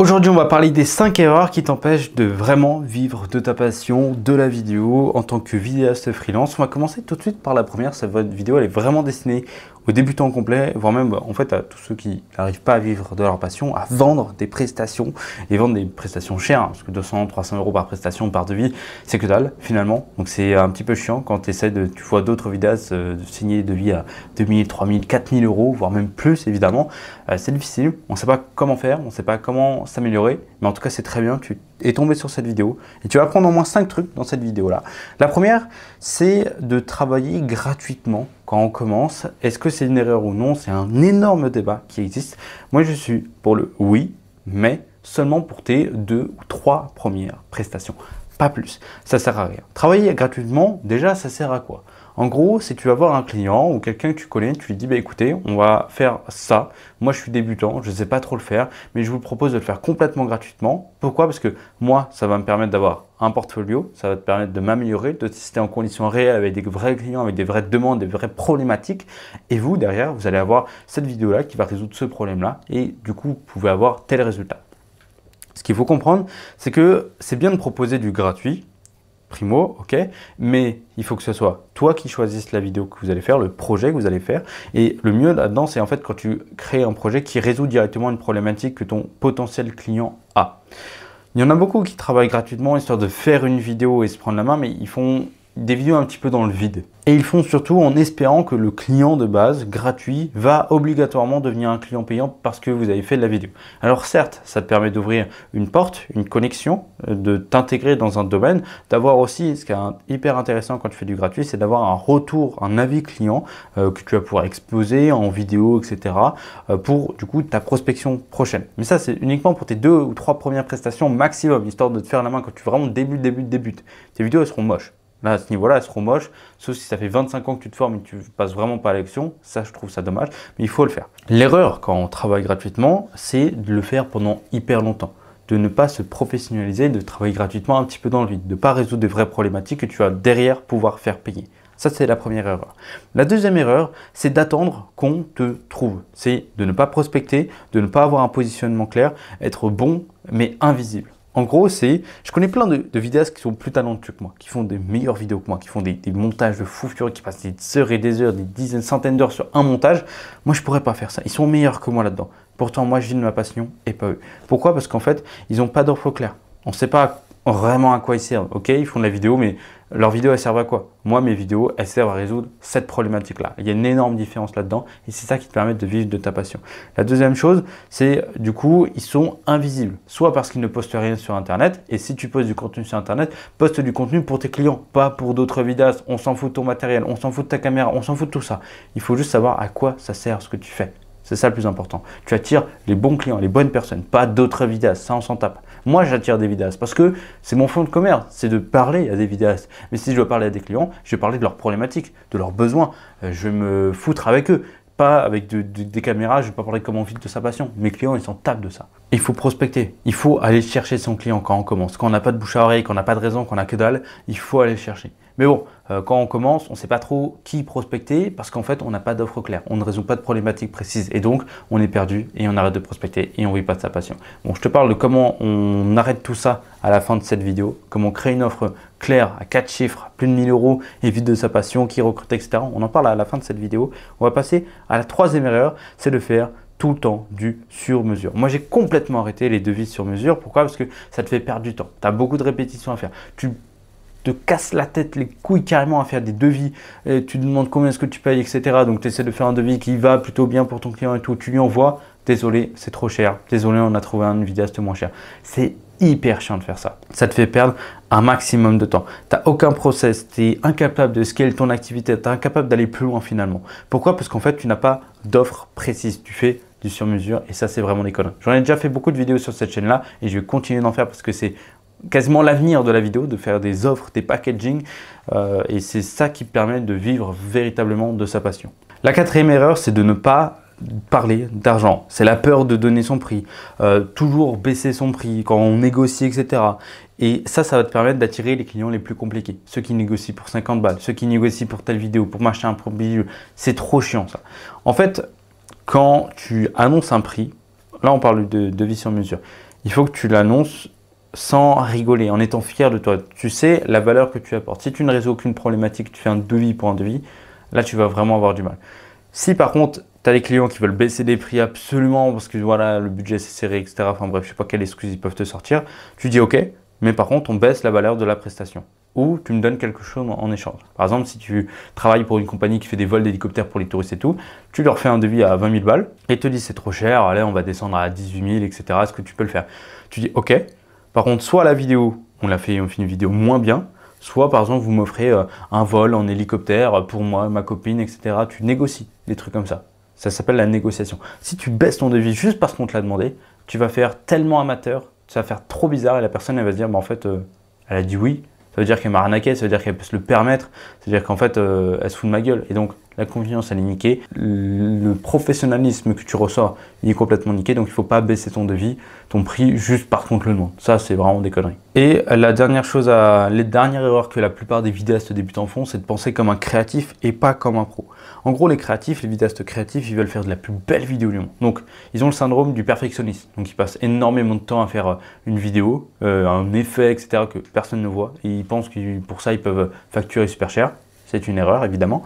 Aujourd'hui, on va parler des 5 erreurs qui t'empêchent de vraiment vivre de ta passion, de la vidéo en tant que vidéaste freelance. On va commencer tout de suite par la première. Cette vidéo, elle est vraiment destinée aux débutants complets, voire même en fait à tous ceux qui n'arrivent pas à vivre de leur passion, à vendre des prestations et vendre des prestations chères, hein, parce que 200, 300 euros par prestation, par devis, c'est que dalle finalement. Donc c'est un petit peu chiant quand tu vois d'autres vidéastes signer des devis à 2000, 3000, 4000 euros, voire même plus évidemment. C'est difficile, on ne sait pas comment faire, on ne sait pas comment s'améliorer, mais en tout cas c'est très bien, tu es tombé sur cette vidéo et tu vas apprendre au moins 5 trucs dans cette vidéo là. La première, c'est de travailler gratuitement quand on commence. Est-ce que c'est une erreur ou non? C'est un énorme débat qui existe. Moi je suis pour le oui, mais seulement pour tes 2 ou 3 premières prestations, pas plus. Ça sert à rien. Travailler gratuitement, déjà ça sert à quoi? En gros, si tu vas voir un client ou quelqu'un que tu connais, tu lui dis bah, écoutez, on va faire ça. Moi, je suis débutant, je ne sais pas trop le faire, mais je vous propose de le faire complètement gratuitement. Pourquoi? Parce que moi, ça va me permettre d'avoir un portfolio, ça va te permettre de m'améliorer, de tester en conditions réelles avec des vrais clients, avec des vraies demandes, des vraies problématiques. Et vous, derrière, vous allez avoir cette vidéo-là qui va résoudre ce problème-là et du coup, vous pouvez avoir tel résultat. Ce qu'il faut comprendre, c'est que c'est bien de proposer du gratuit, primo, ok, mais il faut que ce soit toi qui choisisses la vidéo que vous allez faire, le projet que vous allez faire. Et le mieux là-dedans, c'est en fait quand tu crées un projet qui résout directement une problématique que ton potentiel client a. Il y en a beaucoup qui travaillent gratuitement histoire de faire une vidéo et se prendre la main, mais ils font des vidéos un petit peu dans le vide. Et ils font surtout en espérant que le client de base, gratuit, va obligatoirement devenir un client payant parce que vous avez fait de la vidéo. Alors certes, ça te permet d'ouvrir une porte, une connexion, de t'intégrer dans un domaine, d'avoir aussi, ce qui est hyper intéressant quand tu fais du gratuit, c'est d'avoir un retour, un avis client que tu vas pouvoir exposer en vidéo, etc. Pour du coup ta prospection prochaine. Mais ça, c'est uniquement pour tes 2 ou 3 premières prestations maximum, histoire de te faire la main quand tu vraiment débutes. Tes vidéos, elles seront moches. Là, à ce niveau-là, elles seront moches, sauf si ça fait 25 ans que tu te formes et que tu ne passes vraiment pas à l'action. Ça, je trouve ça dommage, mais il faut le faire. L'erreur, quand on travaille gratuitement, c'est de le faire pendant hyper longtemps. De ne pas se professionnaliser, de travailler gratuitement un petit peu dans le vide, de ne pas résoudre des vraies problématiques que tu vas derrière pouvoir faire payer. Ça, c'est la première erreur. La deuxième erreur, c'est d'attendre qu'on te trouve. C'est de ne pas prospecter, de ne pas avoir un positionnement clair, être bon, mais invisible. En gros, je connais plein de vidéastes qui sont plus talentueux que moi, qui font des meilleures vidéos que moi, qui font des montages de fou furieux, qui passent des heures et des heures, des dizaines, centaines d'heures sur un montage. Moi, je pourrais pas faire ça. Ils sont meilleurs que moi là-dedans. Pourtant, moi, je vis de ma passion et pas eux. Pourquoi? Parce qu'en fait, ils n'ont pas d'offre claire. On ne sait pas vraiment à quoi ils servent. Ok, ils font de la vidéo, mais leurs vidéos, elles servent à quoi? Moi, mes vidéos, elles servent à résoudre cette problématique-là. Il y a une énorme différence là-dedans et c'est ça qui te permet de vivre de ta passion. La deuxième chose, c'est du coup, ils sont invisibles. Soit parce qu'ils ne postent rien sur Internet et si tu postes du contenu sur Internet, poste du contenu pour tes clients, pas pour d'autres vidéastes. On s'en fout de ton matériel, on s'en fout de ta caméra, on s'en fout de tout ça. Il faut juste savoir à quoi ça sert ce que tu fais. C'est ça le plus important. Tu attires les bons clients, les bonnes personnes, pas d'autres vidéastes. Ça, on s'en tape. Moi, j'attire des vidéastes parce que c'est mon fonds de commerce. C'est de parler à des vidéastes. Mais si je dois parler à des clients, je vais parler de leurs problématiques, de leurs besoins. Je vais me foutre avec eux. Pas avec des caméras, je ne vais pas parler de comment vivre de sa passion. Mes clients, ils s'en tapent de ça. Il faut prospecter. Il faut aller chercher son client quand on commence. Quand on n'a pas de bouche à oreille, quand on n'a pas de raison, qu'on n'a que dalle, il faut aller le chercher. Mais bon, quand on commence, on ne sait pas trop qui prospecter parce qu'en fait, on n'a pas d'offre claire. On ne résout pas de problématiques précises et donc on est perdu et on arrête de prospecter et on ne vit pas de sa passion. Bon, je te parle de comment on arrête tout ça à la fin de cette vidéo, comment créer une offre claire à 4 chiffres, plus de 1000 euros et vivre de sa passion, qui recrute, etc. On en parle à la fin de cette vidéo. On va passer à la troisième erreur, c'est de faire tout le temps du sur-mesure. Moi, j'ai complètement arrêté les devis sur mesure. Pourquoi? Parce que ça te fait perdre du temps. Tu as beaucoup de répétitions à faire. Tu te casses la tête, les couilles carrément à faire des devis. Et tu te demandes combien est-ce que tu payes, etc. Donc, tu essaies de faire un devis qui va plutôt bien pour ton client et tout. Tu lui envoies. Désolé, c'est trop cher. Désolé, on a trouvé un vidéaste moins cher. C'est hyper chiant de faire ça. Ça te fait perdre un maximum de temps. Tu n'as aucun process, tu es incapable de scaler ton activité, tu es incapable d'aller plus loin finalement. Pourquoi? Parce qu'en fait, tu n'as pas d'offre précise. Tu fais du sur-mesure et ça, c'est vraiment des conneries. J'en ai déjà fait beaucoup de vidéos sur cette chaîne-là et je vais continuer d'en faire parce que c'est quasiment l'avenir de la vidéo, de faire des offres, des packaging et c'est ça qui permet de vivre véritablement de sa passion. La quatrième erreur, c'est de ne pas parler d'argent. C'est la peur de donner son prix, toujours baisser son prix quand on négocie, etc. Et ça va te permettre d'attirer les clients les plus compliqués. Ceux qui négocient pour 50 balles, ceux qui négocient pour telle vidéo, pour m'acheter un produit. C'est trop chiant ça. En fait, quand tu annonces un prix, là on parle de devis sur mesure, il faut que tu l'annonces sans rigoler, en étant fier de toi. Tu sais la valeur que tu apportes. Si tu ne résous aucune problématique, tu fais un devis pour un devis, là tu vas vraiment avoir du mal. Si par contre, tu as des clients qui veulent baisser les prix absolument parce que voilà, le budget c'est serré, etc. Enfin bref, je sais pas quelle excuse ils peuvent te sortir. Tu dis ok, mais par contre, on baisse la valeur de la prestation. Ou tu me donnes quelque chose en échange. Par exemple, si tu travailles pour une compagnie qui fait des vols d'hélicoptères pour les touristes et tout, tu leur fais un devis à 20 000 balles et te dis c'est trop cher, allez, on va descendre à 18 000, etc. Est-ce que tu peux le faire? Tu dis ok. Par contre, soit la vidéo, on fait une vidéo moins bien, soit par exemple, vous m'offrez un vol en hélicoptère pour moi, ma copine, etc. Tu négocies des trucs comme ça. Ça s'appelle la négociation. Si tu baisses ton devis juste parce qu'on te l'a demandé, tu vas faire tellement amateur, ça va faire trop bizarre et la personne elle va se dire, bah, en fait, elle a dit oui. Ça veut dire qu'elle m'a arnaqué, ça veut dire qu'elle peut se le permettre, ça veut dire qu'en fait, elle se fout de ma gueule. Et donc, la confiance, elle est niquée. Le professionnalisme que tu ressors, il est complètement niqué. Donc, il ne faut pas baisser ton devis, ton prix, juste parce qu'on te le demande. Ça, c'est vraiment des conneries. Et la dernière chose, les dernières erreurs que la plupart des vidéastes débutants font, c'est de penser comme un créatif et pas comme un pro. En gros, les créatifs, les vidéastes créatifs, ils veulent faire de la plus belle vidéo du monde. Donc, ils ont le syndrome du perfectionniste. Donc, ils passent énormément de temps à faire une vidéo, un effet, etc. que personne ne voit. Et ils pensent que pour ça, ils peuvent facturer super cher. C'est une erreur, évidemment.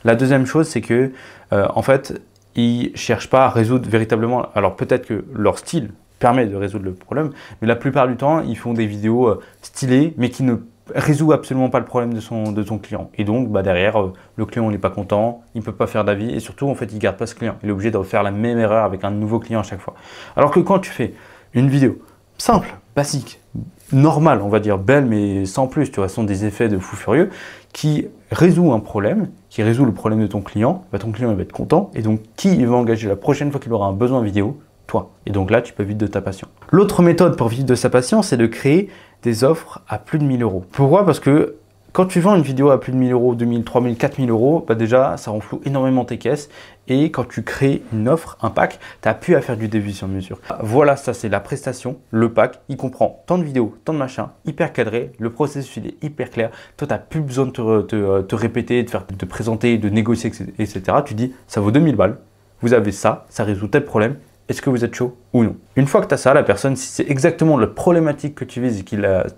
La deuxième chose, c'est que, en fait, ils ne cherchent pas à résoudre véritablement. Alors, peut-être que leur style permet de résoudre le problème, mais la plupart du temps, ils font des vidéos stylées, mais qui ne résout absolument pas le problème de son client. Et donc, bah, derrière, le client n'est pas content, il ne peut pas faire d'avis, et surtout, en fait, il ne garde pas ce client. Il est obligé de refaire la même erreur avec un nouveau client à chaque fois. Alors que quand tu fais une vidéo simple, basique, normale, on va dire belle, mais sans plus, tu vois, ce sont des effets de fou furieux, qui résout un problème, qui résout le problème de ton client, bah, ton client il va être content, et donc qui il va engager la prochaine fois qu'il aura un besoin vidéo? Toi. Et donc là, tu peux vivre de ta passion. L'autre méthode pour vivre de sa passion, c'est de créer des offres à plus de 1 000 euros. Pourquoi? Parce que quand tu vends une vidéo à plus de 1 000 euros, 2 000, 3 000, 4 000 euros, bah déjà, ça renfloue énormément tes caisses. Et quand tu crées une offre, un pack, tu n'as plus à faire du devis sur mesure. Voilà, ça c'est la prestation, le pack. Il comprend tant de vidéos, tant de machins, hyper cadré. Le processus, il est hyper clair. Toi, tu n'as plus besoin de te répéter, de te présenter, de négocier, etc. Tu dis, ça vaut 2 000 balles. Vous avez ça, ça résout tel problème. Est-ce que vous êtes chaud ou non? Une fois que tu as ça, la personne, si c'est exactement la problématique que tu vises et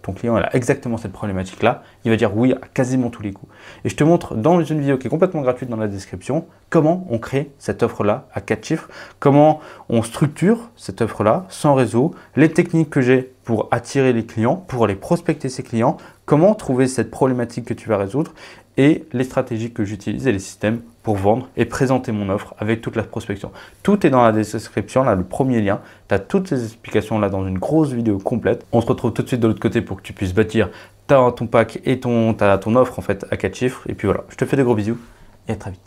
ton client a exactement cette problématique-là, il va dire oui à quasiment tous les coups. Et je te montre dans une vidéo qui est complètement gratuite dans la description, comment on crée cette offre-là à 4 chiffres, comment on structure cette offre-là sans réseau, les techniques que j'ai pour attirer les clients, pour aller prospecter ces clients, comment trouver cette problématique que tu vas résoudre et les stratégies que j'utilise et les systèmes pour vendre et présenter mon offre avec toute la prospection. Tout est dans la description, là, le premier lien. Tu as toutes ces explications là dans une grosse vidéo complète. On se retrouve tout de suite de l'autre côté pour que tu puisses bâtir ton pack et ton offre en fait à 4 chiffres. Et puis voilà, je te fais de gros bisous et à très vite.